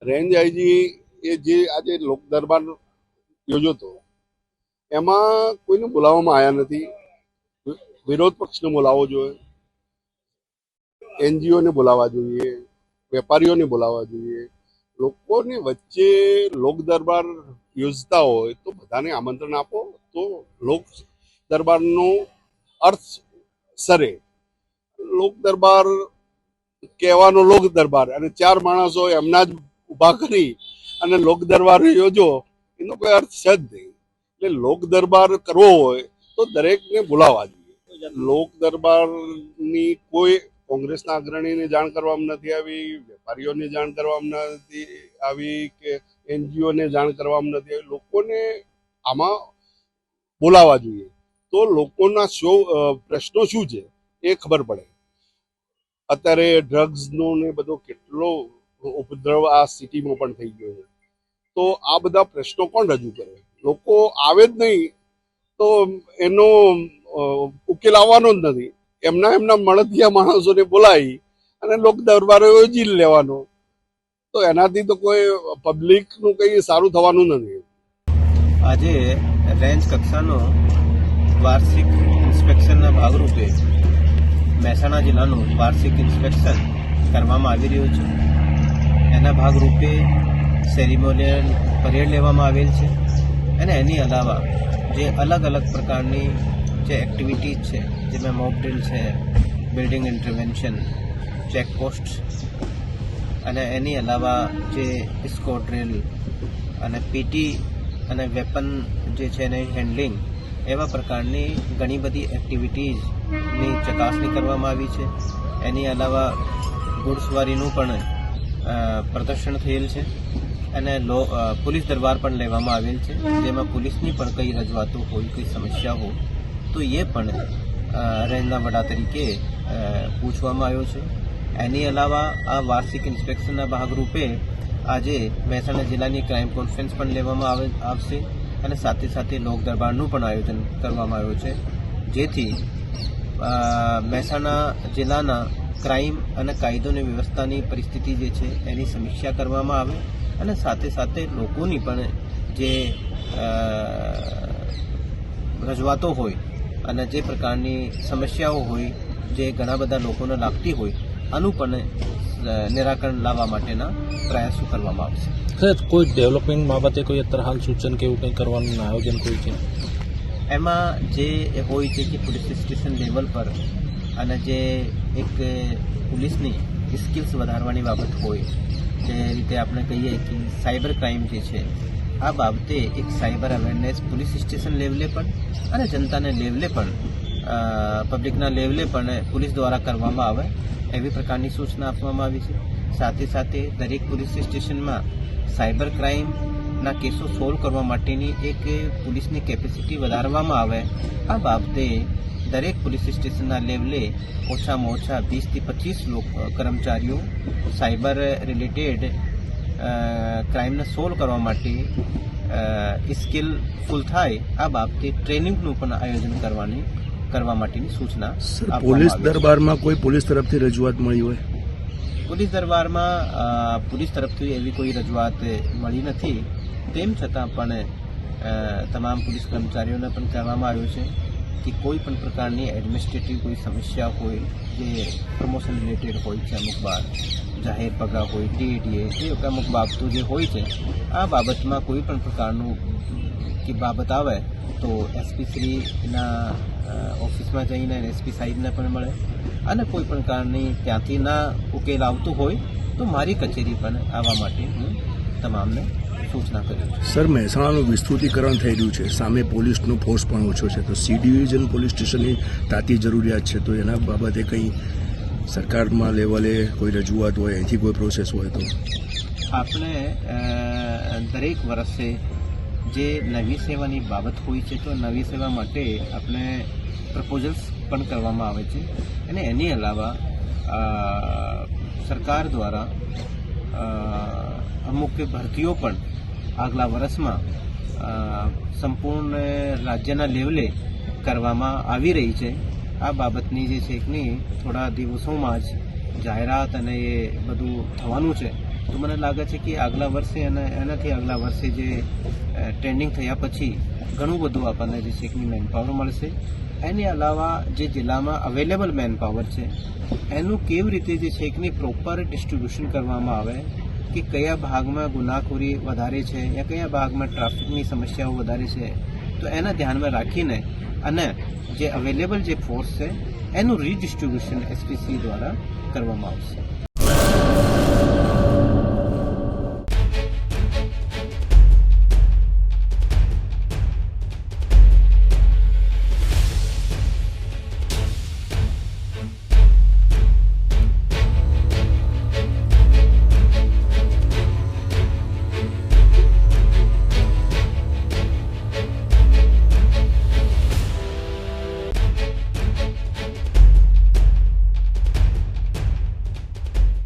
Range IG એ જે આજે લોક દરબાર યોજ્યો હતો એમાં કોઈને બોલાવવામાં આવ્યા નથી. વિરોધ પક્ષને બોલાવવો જોઈએ, એનજીઓને બોલાવવા જોઈએ, વેપારીઓને બોલાવવા જોઈએ. લોકોની વચ્ચે લોક દરબાર યોજતા હોય તો બધાને આમંત્રણ આપો, તો લોક દરબારનો અર્થ સરે. લોક દરબાર કહેવાનો લોક દરબાર અને ચાર માણસો એમના જ ઉભા કરી અને લોક દરબાર યોજો એનો કોઈ અર્થ છે જ નહીં. એટલે લોક દરબાર કરવો હોય તો દરેકને બોલાવવા જોઈએ. લોક દરબારની કોઈ કોંગ્રેસના અગ્રણીને જાણ કરવામાં નથી આવી, વેપારીઓને જાણ કરવામાં નથી આવી કે એનજીઓને જાણ કરવામાં નથી આવી. લોકોને આમાં બોલાવવા જોઈએ તો લોકોના પ્રશ્નો શું છે એ ખબર પડે. અત્યારે ડ્રગ્સનો ને બધો કેટલો ઉપદ્રવ આ સિટીમાં પણ થઈ ગયો છે, તો આ બધા પ્રશ્નો કોણ રજૂ કરે? લોકો આવે જ નહીં તો એનો ઉકેલ આવવાનો જ નથી. એમના મળતિયા માણસોને બોલાવી અને લોક દરબારો યોજી લેવાનો, તો એનાથી તો કોઈ પબ્લિકનું કંઈ સારું થવાનું નથી. આજે રેન્જ કક્ષાનો વાર્ષિક ઇન્સ્પેક્શનના ભાગરૂપે મહેસાણા જિલ્લાનું વાર્ષિક ઇન્સ્પેક્શન કરવામાં આવી રહ્યું છે. એના ભાગરૂપે સેરેમોનિયલ પરેડ લેવામાં આવેલ છે અને એની અલાવા જે અલગ અલગ પ્રકારની જે એક્ટિવિટીઝ છે, જેમાં મોક ડ્રીલ છે, બિલ્ડિંગ ઇન્ટરવેન્શન, ચેકપોસ્ટ અને એની અલાવા જે સ્કોર ડ્રીલ અને પીટી અને વેપન જે છે એની હેન્ડલિંગ, એવા પ્રકારની ઘણી બધી એક્ટિવિટીઝની ચકાસણી કરવામાં આવી છે. એની અલાવા ઘોડસવારીનું પણ પ્રદર્શન થયેલ છે અને પોલીસ દરબાર પણ લેવામાં આવેલ છે, જેમાં પોલીસની પણ કઈ રજૂઆતો હોય, કઈ સમસ્યા હોય તો એ પણ રેન્જના વડા તરીકે પૂછવામાં આવ્યો છે. એની અલાવા આ વાર્ષિક ઇન્સ્પેક્શનના ભાગરૂપે આજે મહેસાણા જિલ્લાની ક્રાઇમ કોન્ફરન્સ પણ લેવામાં આવશે અને સાથે સાથે લોક દરબારનું પણ આયોજન કરવામાં આવ્યું છે, જેથી મહેસાણા જિલ્લાના ક્રાઇમ અને કાયદો અને વ્યવસ્થાની પરિસ્થિતિ જે છે એની સમીક્ષા કરવામાં આવે અને સાથે સાથે લોકોની પણ જે રજૂઆતો હોય અને જે પ્રકારની સમસ્યાઓ હોય જે ઘણા બધા લોકોને લાગતી હોય આનું પણ નિરાકરણ લાવવા માટેના પ્રયાસો કરવામાં આવશે. સર, કોઈ ડેવલપમેન્ટ બાબતે કોઈ અત્યારે હાલ સૂચન કે એવું કંઈ કરવાનું આયોજન કોઈ છે? એમાં જે હોય છે કે પોલીસ સ્ટેશન લેવલ પર અને જે એક પોલીસની સ્કિલ્સ વધારવાની બાબત હોય, જે રીતે આપણે કહીએ કે સાયબર ક્રાઇમ જે છે આ બાબતે એક સાયબર અવેરનેસ પોલીસ સ્ટેશન લેવલે પણ અને જનતાને લેવલે પણ પબ્લિકના લેવલે પણ પોલીસ દ્વારા કરવામાં આવે એવી પ્રકારની સૂચના આપવામાં આવી છે. સાથે સાથે દરેક પોલીસ સ્ટેશનમાં સાયબર ક્રાઇમના કેસો સોલ્વ કરવા માટેની એક પોલીસની કેપેસિટી વધારવામાં આવે. આ બાબતે દરેક પોલીસ સ્ટેશનના લેવલે ઓછામાં ઓછા 20થી 25 કર્મચારીઓ સાયબર રિલેટેડ ક્રાઇમને સોલ્વ કરવા માટે સ્કિલફુલ થાય આ બાબતે ટ્રેનિંગનું પણ આયોજન કરવા માટેની સૂચના. પોલીસ દરબારમાં કોઈ પોલીસ તરફથી રજૂઆત મળી હોય? પોલીસ દરબારમાં પોલીસ તરફથી એવી કોઈ રજૂઆત મળી નથી. તેમ છતાં પણ તમામ પોલીસ કર્મચારીઓને પણ કહેવામાં આવ્યું છે કે કોઈ પણ પ્રકારની એડમિનિસ્ટ્રેટિવ કોઈ સમસ્યા હોય, જે પ્રમોશન રિલેટેડ હોય છે, અમુક વાર જાહેર પગાર હોય, ટીએડીએ, એ અમુક બાબતો જે હોય છે, આ બાબતમાં કોઈ પણ પ્રકારનું કે બાબત આવે તો એસપી શ્રીના ઓફિસમાં જઈને એસપી સાહેબને પણ મળે અને કોઈ પણ કારણની ત્યાંથી ના ઉકેલ આવતું હોય તો મારી કચેરી પણ આવવા માટે હું તમામને સૂચના કરી. સર, મહેસાણાનું વિસ્તૃતિકરણ થઈ રહ્યું છે, સામે પોલીસનો ફોર્સ પણ ઓછો છે, તો સી ડિવિઝન પોલીસ સ્ટેશનની તાતી જરૂરિયાત છે, તો એના બાબતે કંઈ સરકારમાં લેવલે કોઈ રજૂઆત હોય, અહીંથી કોઈ પ્રોસેસ હોય તો? આપણે દરેક વર્ષે જે નવી સેવાની બાબત હોય છે તો નવી સેવા માટે આપણે પ્રપોઝલ્સ પણ કરવામાં આવે છે અને એની અલાવા સરકાર દ્વારા અમુક ભરતીઓ પણ આગલા વર્ષમાં સંપૂર્ણ રાજ્યના લેવલે કરવામાં આવી રહી છે. આ બાબતની જે છે કે થોડા દિવસોમાં જ જાહેરાત અને એ બધું થવાનું છે, તો મને લાગે છે કે આગલા વર્ષે અને એનાથી આગલા વર્ષે જે ટ્રેનિંગ થયા પછી ઘણું બધું આપણને જે શેકની મેનપાવર મળશે. એની અલાવા જે જિલ્લામાં અવેલેબલ મેનપાવર છે એનું કેવી રીતે જે શેકની પ્રોપર ડિસ્ટ્રીબ્યુશન કરવામાં આવે કે કયા ભાગમાં ગુનાખોરી વધારે છે યા કયા ભાગમાં ટ્રાફિકની સમસ્યાઓ વધારે છે, તો એના ધ્યાનમાં રાખીને અને જે અવેલેબલ જે ફોર્સ છે એનું રીડિસ્ટ્રીબ્યુશન એસપીસી દ્વારા કરવામાં આવશે.